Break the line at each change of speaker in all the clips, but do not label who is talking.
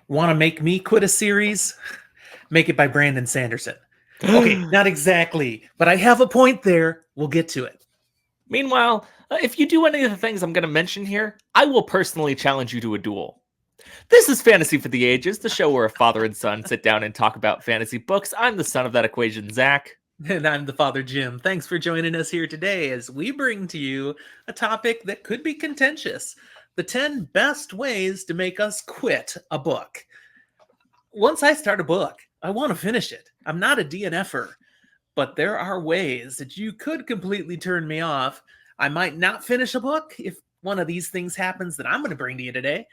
Want to make me quit a series? Make it by Brandon Sanderson. Okay, not exactly, but I have a point there. We'll get to it.
Meanwhile, if you do any of the things I'm going to mention here, I will personally challenge you to a duel. This is Fantasy for the Ages, the show where a father and son sit down and talk about fantasy books. I'm the son of that equation, Zach.
And I'm the Father Jim. Thanks for joining us here today as we bring to you a topic that could be contentious: the 10 best ways to make us quit a book. Once I start a book, I want to finish it. I'm not a DNFer, but there are ways that you could completely turn me off. I might not finish a book if one of these things happens that I'm going to bring to you today,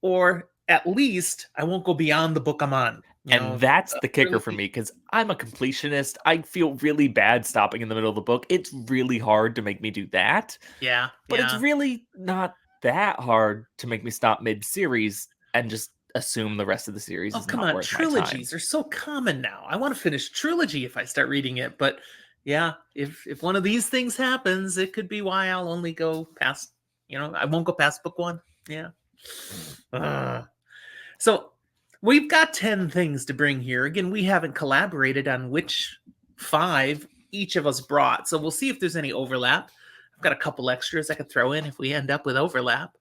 or at least I won't go beyond the book I'm on.
And that's the kicker
Really,
for me because I'm a completionist. I feel really bad stopping in the middle of the book. It's really hard to make me do that.
yeah,
But it's
yeah.
really not that hard to make me stop mid-series and just assume the rest of the series
Oh,
is
come
not
on.
worth my time.
Trilogies are so common now. I want to finish trilogy if I start reading it, but yeah, if one of these things happens, it could be why I'll only go past, I won't go past book one. Yeah. Ugh. So we've got 10 things to bring here. Again, we haven't collaborated on which 5 each of us brought. So we'll see if there's any overlap. I've got a couple extras I could throw in if we end up with overlap.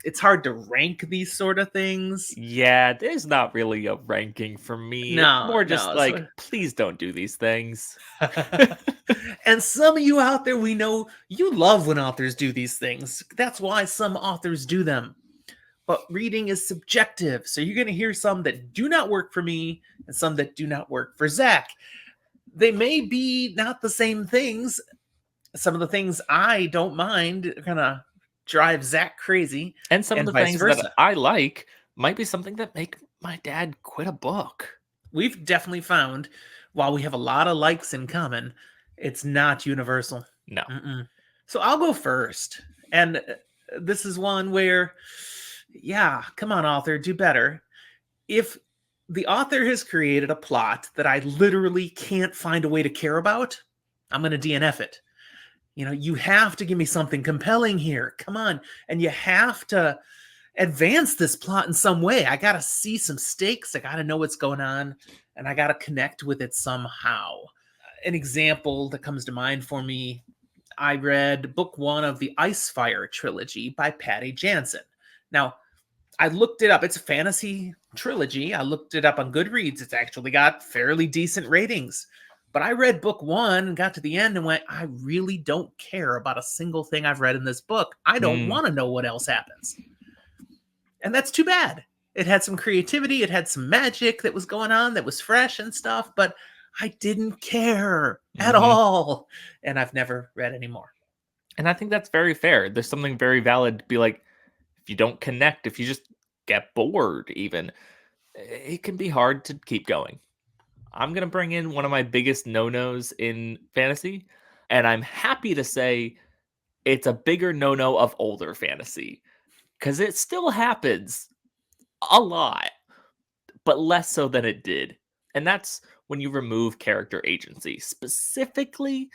It's hard to rank these sort of things.
Yeah, there's not really a ranking for me. It's
No,
more just
no.
like, please don't do these things.
And some of you out there, we know you love when authors do these things. That's why some authors do them. But reading is subjective. So you're going to hear some that do not work for me and some that do not work for Zach. They may be not the same things. Some of the things I don't mind kind of drive Zach crazy,
And some of
and
the
vice
things that
versa.
I like might be something that make my dad quit a book.
We've definitely found, while we have a lot of likes in common, it's not universal.
No.
Mm-mm. So I'll go first. And this is one where, yeah, come on, author, do better. If the author has created a plot that I literally can't find a way to care about, I'm going to DNF it. You have to give me something compelling here. Come on. And you have to advance this plot in some way. I got to see some stakes. I got to know what's going on, and I got to connect with it somehow. An example that comes to mind for me, I read book 1 of the Icefire trilogy by Patty Jansen. Now, I looked it up. It's a fantasy trilogy. I looked it up on Goodreads. It's actually got fairly decent ratings. But I read book 1 and got to the end and went, I really don't care about a single thing I've read in this book. I don't want to know what else happens. And that's too bad. It had some creativity, it had some magic that was going on that was fresh and stuff, but I didn't care at all. And I've never read anymore.
And I think that's very fair. There's something very valid to be like, if you don't connect, if you just get bored, even, it can be hard to keep going. I'm going to bring in one of my biggest no nos in fantasy. And I'm happy to say it's a bigger no no of older fantasy because it still happens a lot, but less so than it did. And that's when you remove character agency, specifically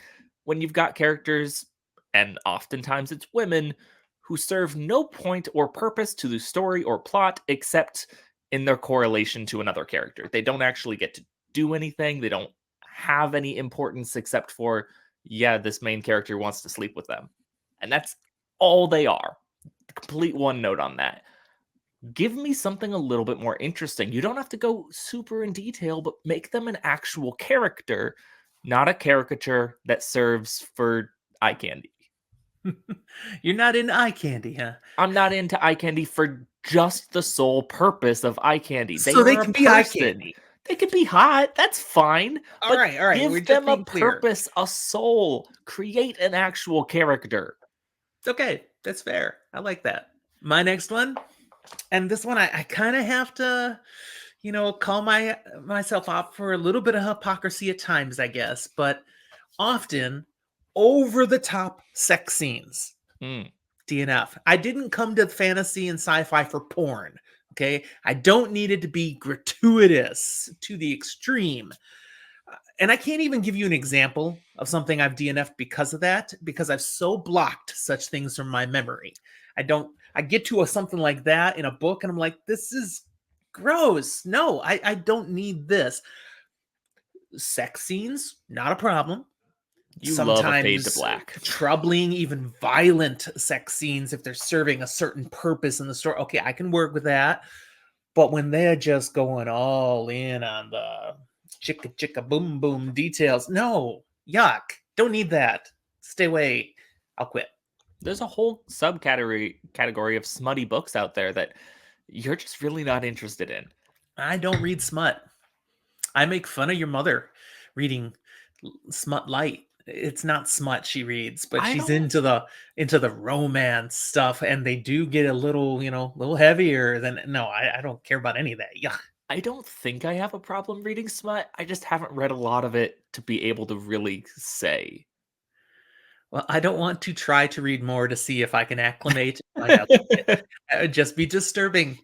when you've got characters, and oftentimes it's women, who serve no point or purpose to the story or plot except in their correlation to another character. They don't actually get to do anything, they don't have any importance except for, yeah, this main character wants to sleep with them. And that's all they are. Complete one note on that. Give me something a little bit more interesting. You don't have to go super in detail, but make them an actual character, not a caricature that serves for eye candy.
You're not into eye candy, huh?
I'm not into eye candy for just the sole purpose of eye candy. They
So they
are a
can be eye
person.
candy.
They could be hot. That's fine.
All
But
right, all right. We're
give
just
them a
being clear.
purpose, a soul. Create an actual character.
Okay, that's fair. I like that. My next one, and this one I kind of have to, call myself out for a little bit of hypocrisy at times, I guess, but often over the top sex scenes. DNF. I didn't come to fantasy and sci-fi for porn. Okay. I don't need it to be gratuitous to the extreme. And I can't even give you an example of something I've DNF'd because of that, because I've so blocked such things from my memory. I get to something like that in a book and I'm like, this is Gross. No, I don't need this. Sex scenes, not a problem.
You love a fade to
Sometimes
black.
troubling, even violent sex scenes if they're serving a certain purpose in the story. Okay, I can work with that. But when they're just going all in on the chicka chicka boom boom details, no, yuck. Don't need that. Stay away. I'll quit.
There's a whole subcategory of smutty books out there that you're just really not interested in.
I don't read smut. I make fun of your mother reading smut light. It's not smut she reads, but
I
she's
don't
into the romance stuff, and they do get a little, a little heavier than no, I don't care about any of that. Yeah.
I don't think I have a problem reading smut. I just haven't read a lot of it to be able to really say.
Well, I don't want to try to read more to see if I can acclimate. Find out it would just be disturbing.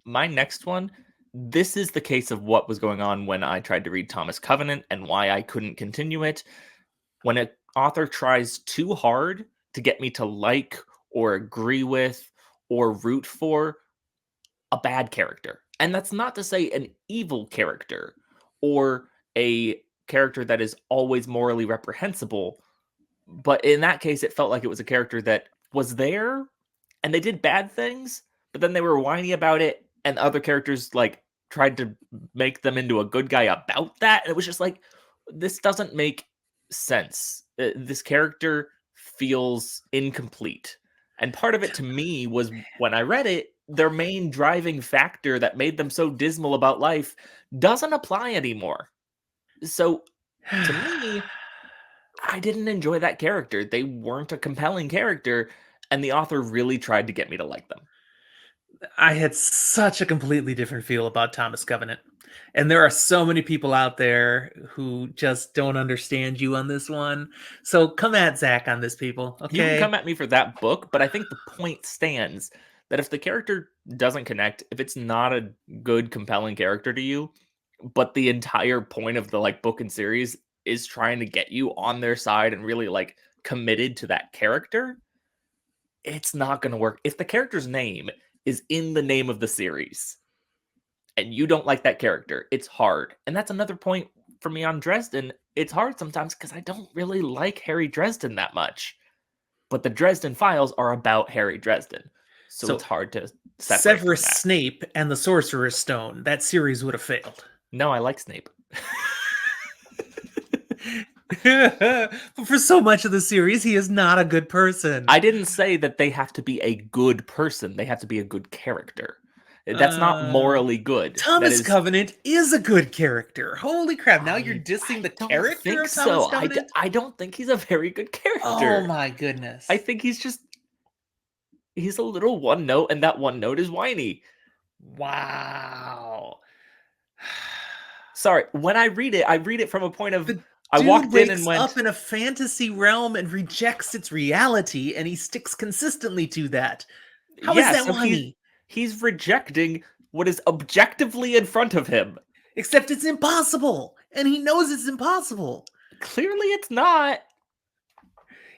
My next one, this is the case of what was going on when I tried to read Thomas Covenant and why I couldn't continue it. When an author tries too hard to get me to like or agree with or root for a bad character. And that's not to say an evil character or a character that is always morally reprehensible. But in that case, it felt like it was a character that was there and they did bad things, but then they were whiny about it. And other characters like tried to make them into a good guy about that. And it was just like, this doesn't make sense. This character feels incomplete. And part of it to me was when I read it, their main driving factor that made them so dismal about life doesn't apply anymore. So to me, I didn't enjoy that character. They weren't a compelling character, and the author really tried to get me to like them.
I had such a completely different feel about Thomas Covenant. And there are so many people out there who just don't understand you on this one. So come at Zach on this, people.
You can come
Okay.
at me for that book, but I think the point stands that if the character doesn't connect, if it's not a good, compelling character to you, but the entire point of the like book and series is trying to get you on their side and really like committed to that character, it's not going to work. If the character's name is in the name of the series and you don't like that character, it's hard. And that's another point for me on Dresden. It's hard sometimes because I don't really like Harry Dresden that much. But the Dresden Files are about Harry Dresden. So it's
So
hard to separate from
Severus
that.
Snape and the Sorcerer's Stone, that series would have failed.
No, I like Snape.
But for so much of the series, he is not a good person.
I didn't say that they have to be a good person. They have to be a good character. That's not
Uh,
morally good. That
Thomas
is
Covenant is a good character. Holy crap. Now you're dissing
I
the
don't
character
think
of Thomas
so.
Covenant?
I don't think he's a very good
Oh
character.
my
I
goodness.
think he's a little one note, and that one note is whiny.
Wow.
Sorry, when I read it from a point of
The
I
dude
walked in and
wakes up
went,
in a fantasy realm and rejects its reality, and he sticks consistently to that. How is
yeah,
that
so
whiny?
he's rejecting what is objectively in front of him.
Except it's impossible, and he knows it's impossible.
Clearly it's not.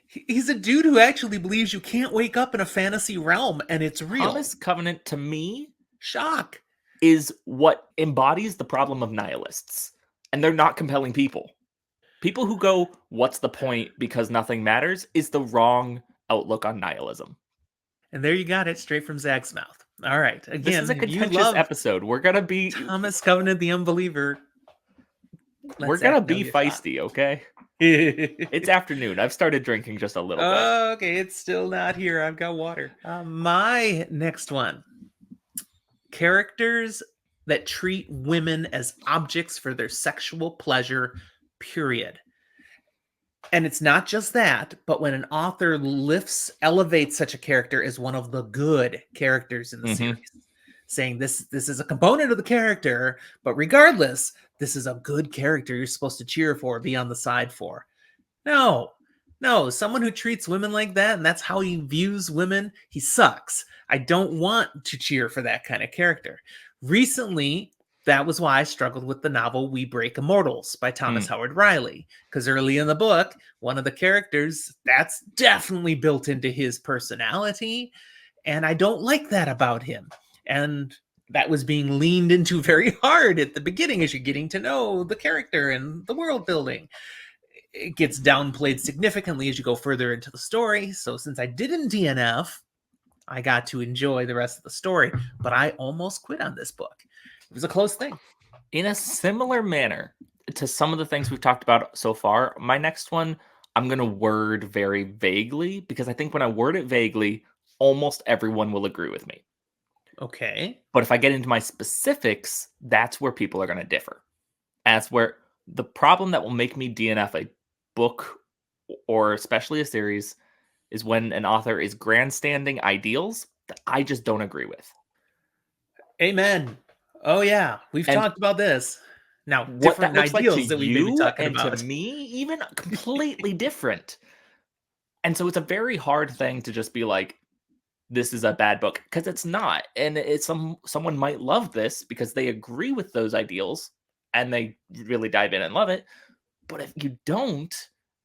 He's a dude who actually believes you can't wake up in a fantasy realm and it's real.
Thomas Covenant to me
Shock.
is what embodies the problem of nihilists. And they're not compelling people. People who go, what's the point because nothing matters, is the wrong outlook on nihilism.
And there you got it, straight from Zach's mouth. All right.
This is
Again,
a
if you
contentious
love
episode. We're gonna be
Thomas Covenant the Unbeliever, let Zach know your thought.
feisty, okay? It's afternoon. I've started drinking just a little bit.
Okay, it's still not here. I've got water. My next one, characters that treat women as objects for their sexual pleasure, period. And it's not just that, but when an author elevates such a character as one of the good characters in the series, saying this is a component of the character, but regardless, this is a good character you're supposed to cheer for, be on the side for. No, someone who treats women like that and that's how he views women, he sucks. I don't want to cheer for that kind of character. Recently, that was why I struggled with the novel We Break Immortals by Thomas Howard Riley, because early in the book, one of the characters, that's definitely built into his personality, and I don't like that about him. And that was being leaned into very hard at the beginning as you're getting to know the character and the world building. It gets downplayed significantly as you go further into the story. So since I didn't DNF, I got to enjoy the rest of the story, but I almost quit on this book. It was a close thing.
In a similar manner to some of the things we've talked about so far, my next one I'm going to word very vaguely because I think when I word it vaguely, almost everyone will agree with me.
Okay.
But if I get into my specifics, that's where people are going to differ. And that's where the problem that will make me DNF a book or especially a series is when an author is grandstanding ideals that I just don't agree with.
Amen. Oh, yeah. We've
And
talked about this. Now,
what that
different
looks like to
ideals that we may be
you
talking
and to
about.
me, even completely different. And so it's a very hard thing to just be like, this is a bad book because it's not. And it's someone might love this because they agree with those ideals and they really dive in and love it. But if you don't,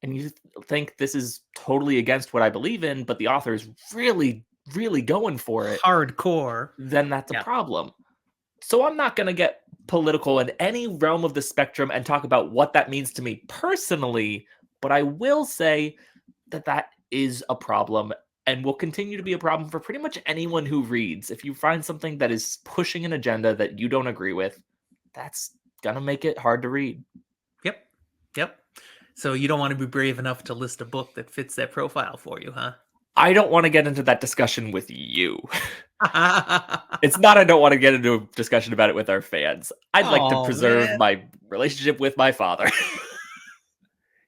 and you think this is totally against what I believe in, but the author is really, really going for it,
Hardcore.
then that's a
Yeah.
problem. So I'm not going to get political in any realm of the spectrum and talk about what that means to me personally, but I will say that that is a problem and will continue to be a problem for pretty much anyone who reads. If you find something that is pushing an agenda that you don't agree with, that's going to make it hard to read.
Yep. Yep. So you don't want to be brave enough to list a book that fits that profile for you, huh?
I don't want to get into that discussion with you. It's not I don't want to get into a discussion about it with our fans. I'd like to
Oh,
preserve
man.
my relationship with my father.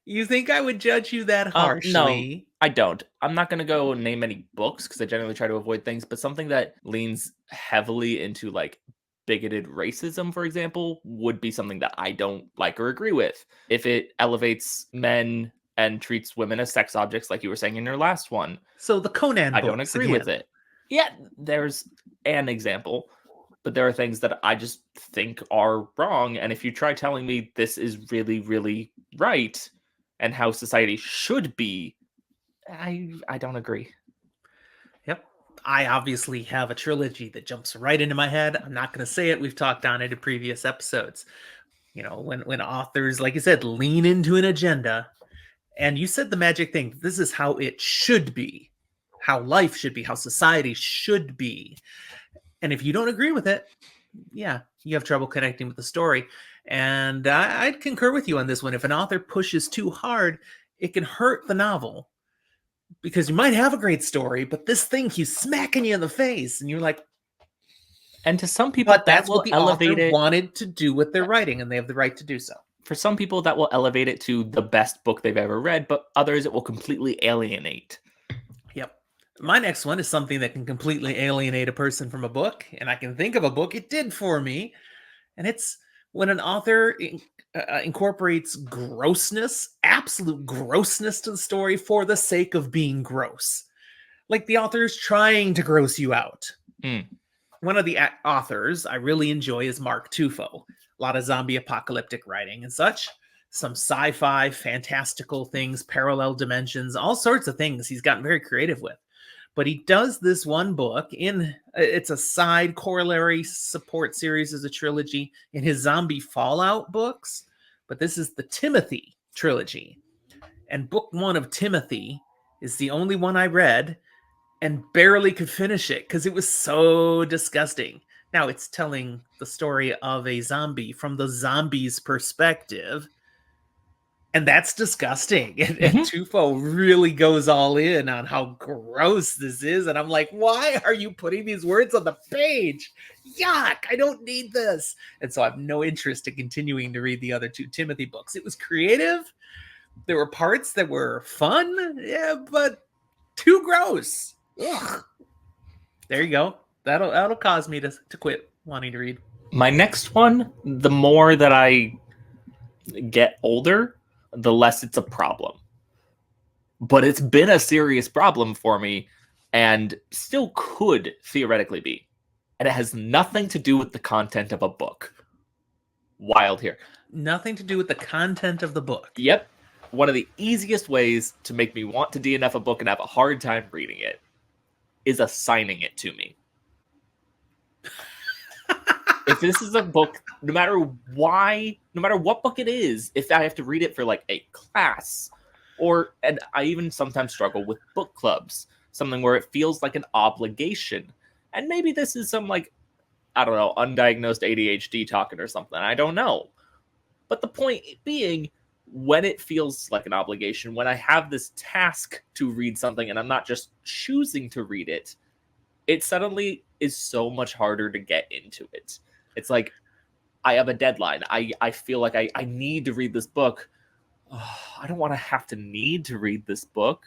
You think I would judge you that
No,
harshly?
I don't. I'm not going to go name any books because I generally try to avoid things, but something that leans heavily into like bigoted racism, for example, would be something that I don't like or agree with. If it elevates men and treats women as sex objects, like you were saying in your last one,
So the Conan
I don't
books
agree with
again.
it. Yeah, there's an example, but there are things that I just think are wrong. And if you try telling me this is really, really right and how society should be, I don't agree.
Yep. I obviously have a trilogy that jumps right into my head. I'm not going to say it. We've talked on it in previous episodes. You know, when authors, like you said, lean into an agenda, and you said the magic thing. This is how it should be, how life should be, how society should be. And if you don't agree with it, yeah, you have trouble connecting with the story. And I'd concur with you on this one. If an author pushes too hard, it can hurt the novel because you might have a great story, but this thing keeps smacking you in the face, and you're like,
And to some people,
but
that
that's what
will
the author
elevate it.
wanted to do with their writing, and they have the right to do so.
For some people, that will elevate it to the best book they've ever read, but others, it will completely alienate.
Yep. My next one is something that can completely alienate a person from a book, and I can think of a book it did for me, and it's when an author incorporates grossness, absolute grossness to the story for the sake of being gross. Like the author is trying to gross you out.
Mm.
One of the authors I really enjoy is Mark Tufo. A lot of zombie apocalyptic writing and such. Some sci-fi, fantastical things, parallel dimensions, all sorts of things he's gotten very creative with. But he does this one book in it's a side corollary support series as a trilogy in his zombie Fallout books. But this is the Timothy trilogy. And book one of Timothy is the only one I read and barely could finish it because it was so disgusting. Now it's telling the story of a zombie from the zombie's perspective, and that's disgusting. And
Mm-hmm.
Tufo really goes all in on how gross this is, and I'm like, why are you putting these words on the page? Yuck! I don't need this. And so I have no interest in continuing to read the other two Timothy books. It was creative. There were parts that were fun, yeah, but too gross. Ugh. There you go. That'll cause me to quit wanting to read.
My next one, the more that I get older, the less it's a problem. But it's been a serious problem for me and still could theoretically be. And it has nothing to do with the content of a book. Wild here.
Nothing to do with the content of the book.
Yep. One of the easiest ways to make me want to DNF a book and have a hard time reading it is assigning it to me. If this is a book, no matter what book it is, if I have to read it for like a class, and I even sometimes struggle with book clubs, something where it feels like an obligation. And maybe this is some like, I don't know, undiagnosed ADHD talking or something. I don't know. But the point being, when it feels like an obligation, when I have this task to read something and I'm not just choosing to read it, it suddenly is so much harder to get into it. It's like I have a deadline. I feel like I need to read this book. Oh, I don't want to have to need to read this book.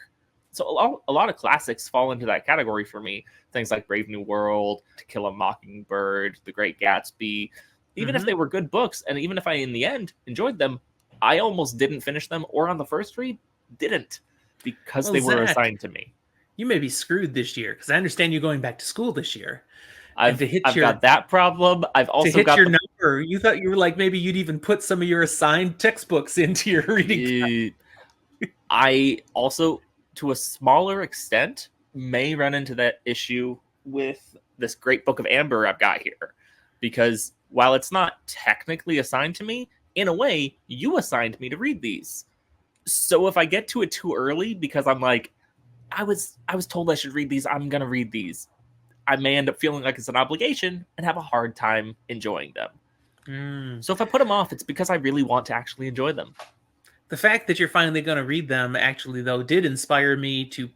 So a lot of classics fall into that category for me. Things like Brave New World, To Kill a Mockingbird, The Great Gatsby. Even if they were good books, and even if I in the end enjoyed them, I almost didn't finish them, or on the first read, didn't, because
Well,
they were
Zach,
assigned to me.
you may be screwed this year because I understand you're going back to school this year. And
I've got that problem. I've
to
also
hit
got
your
the
number, you thought you were like maybe you'd even put some of your assigned textbooks into your reading plan.
I also, to a smaller extent, may run into that issue with this great book of Amber I've got here. Because while it's not technically assigned to me, in a way, you assigned me to read these. So if I get to it too early because I'm like, I was told I should read these, I'm gonna read these, I may end up feeling like it's an obligation and have a hard time enjoying them.
Mm.
So if I put them off, it's because I really want to actually enjoy them.
The fact that you're finally going to read them actually though did inspire me to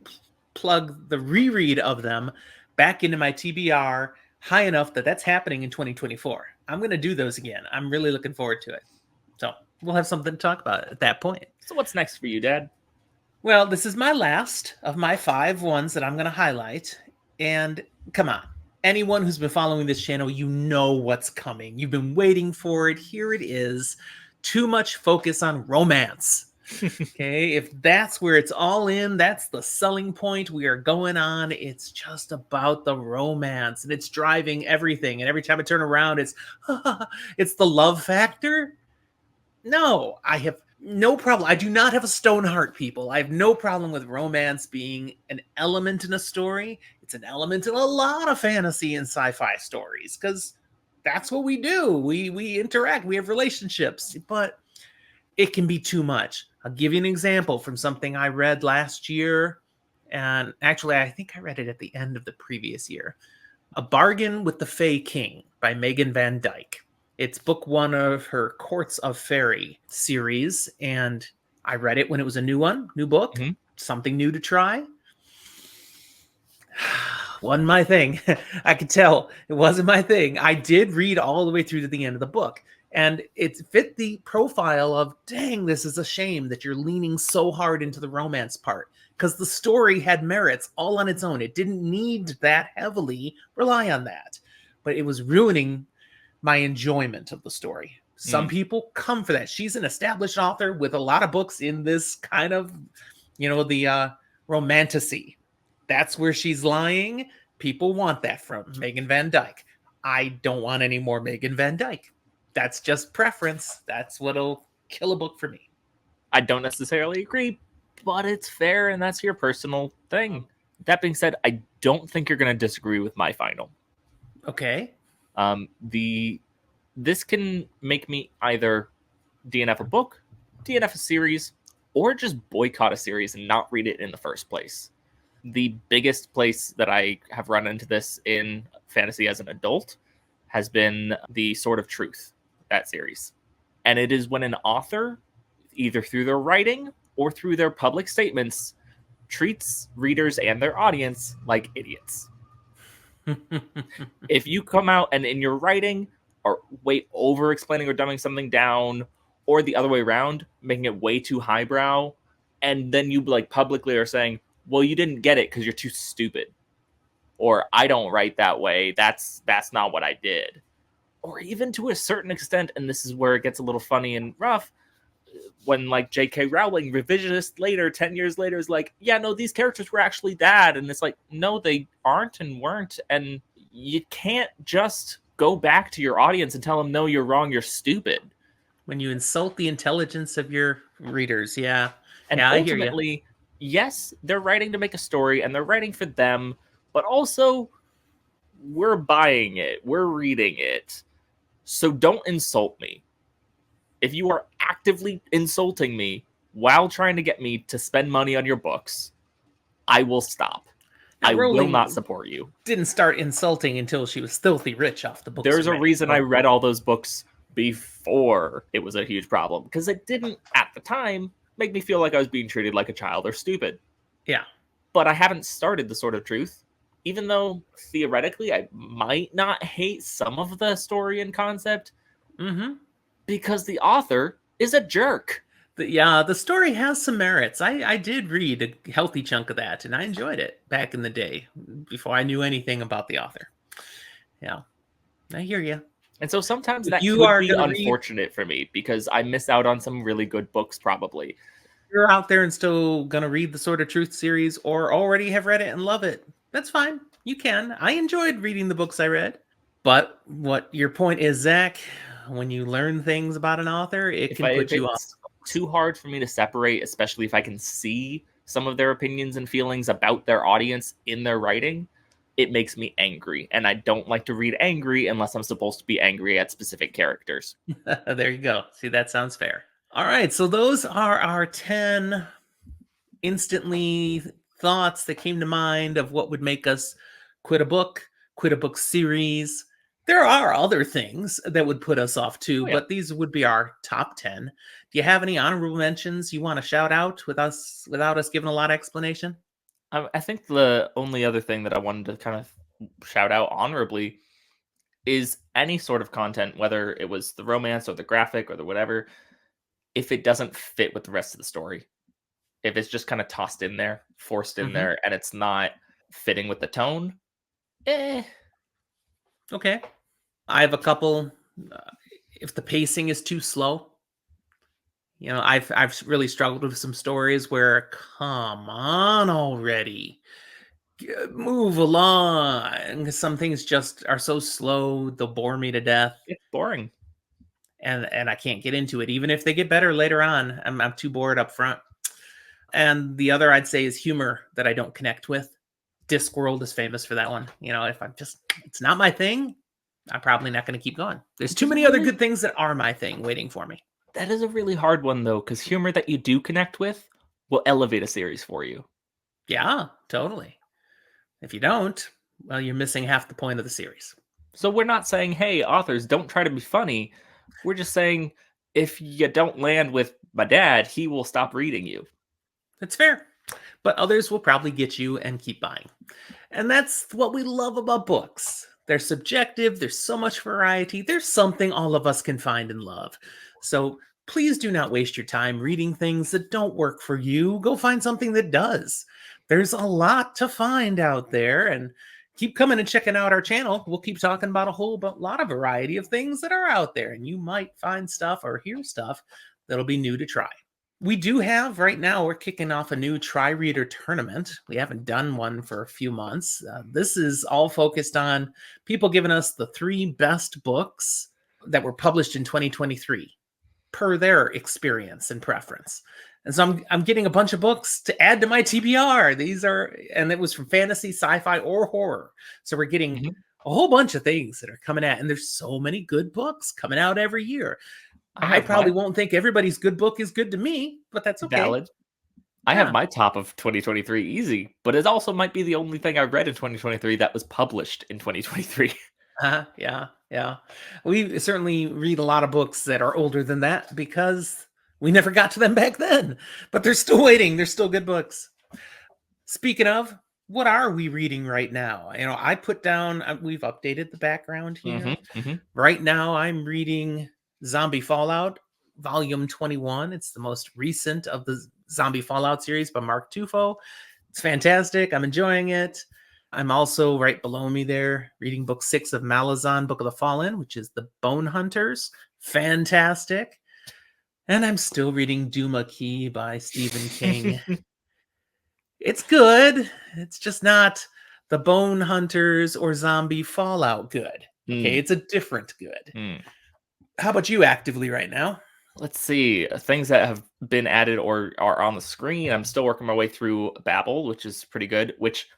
plug the reread of them back into my TBR high enough that that's happening in 2024. I'm going to do those again. I'm really looking forward to it. So we'll have something to talk about at that point.
So what's next for you, Dad?
Well, this is my last of my 5 ones that I'm going to highlight. And come on, anyone who's been following this channel, you know what's coming. You've been waiting for it. Here it is. Too much focus on romance. Okay, if that's where it's all in, that's the selling point we are going on. It's just about the romance and it's driving everything. And every time I turn around, it's it's the love factor. No, I have no problem. I do not have a stone heart, people. I have no problem with romance being an element in a story. It's an element in a lot of fantasy and sci-fi stories because that's what we do. We interact, we have relationships, but it can be too much. I'll give you an example from something I read last year. And actually, I think I read it at the end of the previous year. A Bargain with the Fey King by Megan Van Dyke. It's book 1 of her Courts of Fairy series. And I read it when it was a new book,
Mhm.
something new to try. Wasn't my thing. I could tell it wasn't my thing. I did read all the way through to the end of the book, and it fit the profile of, dang, this is a shame that you're leaning so hard into the romance part because the story had merits all on its own. It didn't need that heavily rely on that, but it was ruining my enjoyment of the story. Some people come for that. She's an established author with a lot of books in this kind of, the romantasy. That's where she's lying. People want that from Megan Van Dyke. I don't want any more Megan Van Dyke. That's just preference. That's what'll kill a book for me.
I don't necessarily agree, but it's fair and that's your personal thing. That being said, I don't think you're going to disagree with my final.
Okay.
The This can make me either DNF a book, DNF a series, or just boycott a series and not read it in the first place. The biggest place that I have run into this in fantasy as an adult has been the Sword of Truth, that series. And it is when an author, either through their writing or through their public statements, treats readers and their audience like idiots. If you come out and in your writing are way over explaining or dumbing something down, or the other way around, making it way too highbrow, and then you like publicly are saying, well, you didn't get it because you're too stupid, or I don't write that way, that's not what I did. Or even to a certain extent, and this is where it gets a little funny and rough, when like J.K. Rowling, revisionist later, 10 years later, is like, yeah, no, these characters were actually that. And it's like, no, they aren't and weren't. And you can't just go back to your audience and tell them, no, you're wrong, you're stupid.
When you insult the intelligence of your readers, yeah.
And
Yeah, I hear you.
ultimately, yes, they're writing to make a story and they're writing for them, but also we're buying it, we're reading it. So don't insult me. If you are actively insulting me while trying to get me to spend money on your books, I will stop.
Now,
I will not
Rowling
support you.
didn't start insulting until she was filthy rich off the books
There's a
already.
reason I
So,
read all those books before it was a huge problem, because it didn't, at the time, make me feel like I was being treated like a child or stupid.
yeah.
But I haven't started The Sword of Truth, even though theoretically I might not hate some of the story and concept,
Mm-hmm.
because the author is a jerk.
The story has some merits. I did read a healthy chunk of that, and I enjoyed it back in the day before I knew anything about the author. Yeah, I hear you.
And so sometimes
If
that
you
could
are
be
going to read,
unfortunate for me, because I miss out on some really good books, probably.
you're out there and still going to read the Sword of Truth series or already have read it and love it, that's fine. You can. I enjoyed reading the books I read. But what your point is, Zach, when you learn things about an author, it can
If
put you off.
it's too hard for me to separate, especially if I can see some of their opinions and feelings about their audience in their writing, it makes me angry. And I don't like to read angry unless I'm supposed to be angry at specific characters.
There you go. See, that sounds fair. All right, so those are our 10 instantly thoughts that came to mind of what would make us quit a book series. There are other things that would put us off too,
Oh, yeah.
but these would be our top 10. Do you have any honorable mentions you want to shout out without us giving a lot of explanation?
I think the only other thing that I wanted to kind of shout out honorably is any sort of content, whether it was the romance or the graphic or the whatever, if it doesn't fit with the rest of the story, if it's just kind of tossed in there, forced in
Hmm.
there, and it's not fitting with the tone, eh.
Okay. I have a couple. Uh, if the pacing is too slow, I've really struggled with some stories where, come on already, move along. Some things just are so slow, they'll bore me to death,
It's boring.
and I can't get into it. Even if they get better later on, I'm too bored up front. And the other I'd say is humor that I don't connect with. Discworld is famous for that one. If I'm just, it's not my thing, I'm probably not going to keep going. There's
Which
too
is
many other
really
good things that are my thing waiting for me.
That is a really hard one though, because humor that you do connect with will elevate a series for you.
Yeah, totally. If you don't, well, you're missing half the point of the series.
So we're not saying, hey, authors, don't try to be funny. We're just saying, if you don't land with my dad, he will stop reading you.
It's fair. But others will probably get you and keep buying. And that's what we love about books. They're subjective, there's so much variety, there's something all of us can find and love. So please do not waste your time reading things that don't work for you. Go find something that does. There's a lot to find out there, and keep coming and checking out our channel. We'll keep talking about a whole lot of variety of things that are out there, and you might find stuff or hear stuff that'll be new to try. We do have right now, we're kicking off a new Try Reader tournament. We haven't done one for a few months. This is all focused on people giving us the 3 best books that were published in 2023 per their experience and preference. And so I'm getting a bunch of books to add to my TBR. And it was from fantasy, sci-fi, or horror. So we're getting
Mhm.
a whole bunch of things that are coming out, and there's so many good books coming out every year.
I
I
have
probably
my
won't think everybody's good book is good to me, but that's okay.
valid. I have
Yeah.
my top of 2023 easy, but it also might be the only thing I read in 2023 that was published in 2023.
Yeah. Yeah. We certainly read a lot of books that are older than that because we never got to them back then, but they're still waiting. They're still good books. Speaking of, what are we reading right now? I put down, we've updated the background
Hmm.
here.
Hmm.
Right now, I'm reading Zombie Fallout, Volume 21. It's the most recent of the Zombie Fallout series by Mark Tufo. It's fantastic. I'm enjoying it. I'm also right below me there reading book 6 of Malazan, Book of the Fallen, which is The Bone Hunters. Fantastic. And I'm still reading Duma Key by Stephen King. It's good. It's just not the Bone Hunters or Zombie Fallout good. Okay,
Mm,
it's a different good.
mm.
How about you actively right now?
Let's see. Things that have been added or are on the screen. I'm still working my way through Babel, which is pretty good. Which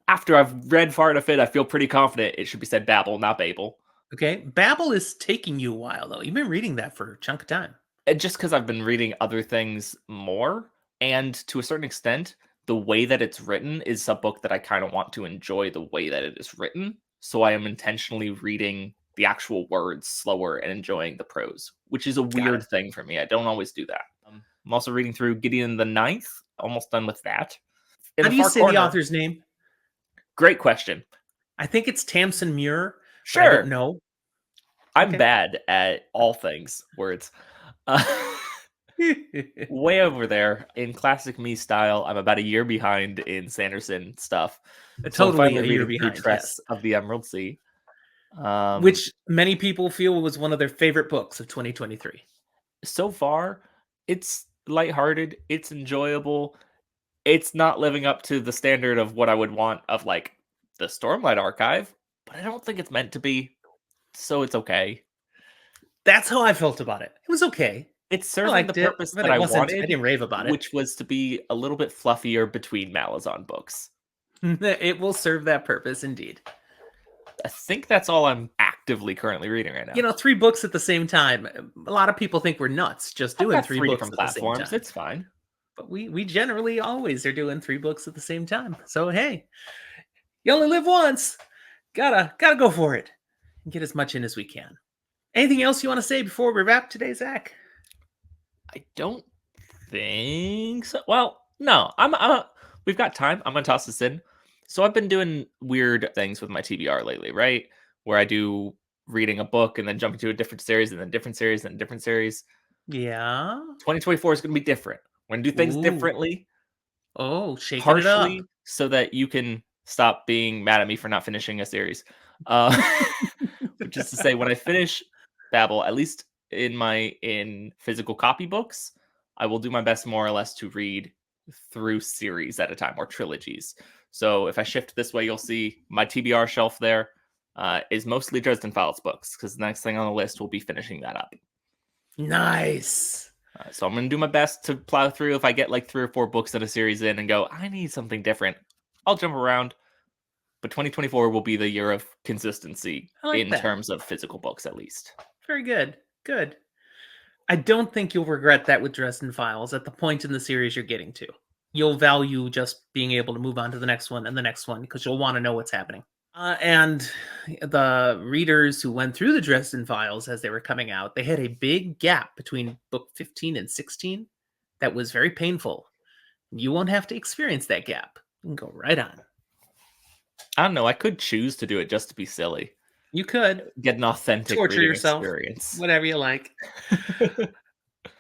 After I've read far enough in, I feel pretty confident it should be said Babel, not Babel.
Okay. Babel is taking you a while, though. You've been reading that for a chunk of time.
And just because I've been reading other things more, and to a certain extent, the way that it's written is a book that I kind of want to enjoy the way that it is written. So I am intentionally reading the actual words slower and enjoying the prose, which is a
Got it.
weird thing for me. I don't always do that. I'm also reading through Gideon the Ninth, almost done with that. In
How
the
do you
far
say the
corner,
author's name?
great question.
I think it's Tamsin Muir, but I don't
Sure,
know.
I'm
Okay.
bad at all things words. Uh, way over there in classic me style. I'm about a year behind in Sanderson stuff. So I'm
Totally
finally
a year
reading through
behind,
Tress
yes.
of the Emerald Sea.
Which many people feel was one of their favorite books of 2023.
So far, it's lighthearted, it's enjoyable. It's not living up to the standard of what I would want of like the Stormlight Archive, but I don't think it's meant to be. So it's okay.
That's how I felt about it. It was okay.
It's
I
serving the
liked it,
purpose
but
that
it
I
wasn't I
wanted,
didn't rave about it.
which was to be a little bit fluffier between Malazan books.
It will serve that purpose indeed.
I think that's all I'm actively currently reading right now.
3 books at the same time. A lot of people think we're nuts just
I've
doing
got
3
3
books
different
at the same
platforms.
time.
It's fine.
But we generally always are doing 3 books at the same time. So hey, you only live once. Gotta go for it and get as much in as we can. Anything else you want to say before we wrap today, Zach?
I don't think so. Well, no. We've got time. I'm gonna toss this in. So I've been doing weird things with my TBR lately, right? Where I do reading a book and then jumping to a different series and then different series and different series.
Yeah.
2024 is gonna be different. We're gonna do things
Ooh.
differently,
Oh, shaking it up.
partially so that you can stop being mad at me for not finishing a series. Uh, which is to say, when I finish Babel, at least in physical copy books, I will do my best more or less to read through series at a time or trilogies. So if I shift this way, you'll see my TBR shelf there is mostly Dresden Files books because the next thing on the list will be finishing that up.
Nice.
So I'm going to do my best to plow through. If I get like 3 or 4 books in a series in and go, I need something different, I'll jump around. But 2024 will be the year of consistency
I like
in
that.
terms of physical books, at least.
Very good. Good. I don't think you'll regret that with Dresden Files at the point in the series you're getting to. You'll value just being able to move on to the next one and the next one because you'll want to know what's happening. And the readers who went through the Dresden Files as they were coming out, they had a big gap between book 15 and 16 that was very painful. You won't have to experience that gap. You can go right on.
I don't know. I could choose to do it just to be silly,
You could
get an authentic
torture
reading
yourself,
experience.
whatever you like.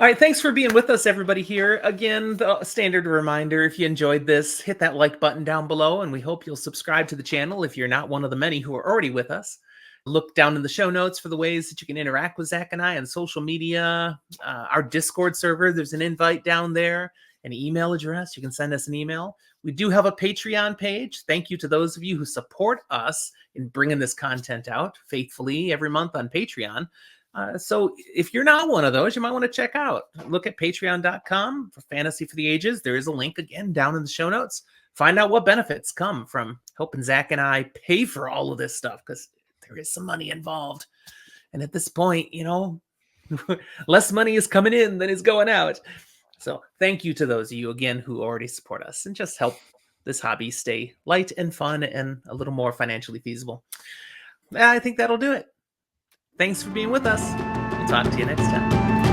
All right, thanks for being with us, everybody, here. Again, the standard reminder, if you enjoyed this, hit that like button down below, and we hope you'll subscribe to the channel if you're not one of the many who are already with us. Look down in the show notes for the ways that you can interact with Zach and I on social media. Our Discord server, there's an invite down there, an email address. You can send us an email. We do have a Patreon page. Thank you to those of you who support us in bringing this content out faithfully every month on Patreon. So if you're not one of those, you might want to check out. Look at patreon.com for Fantasy for the Ages. There is a link again down in the show notes. Find out what benefits come from helping Zach and I pay for all of this stuff because there is some money involved. And at this point, less money is coming in than is going out. So thank you to those of you again who already support us and just help this hobby stay light and fun and a little more financially feasible. I think that'll do it. Thanks for being with us. We'll talk to you next time.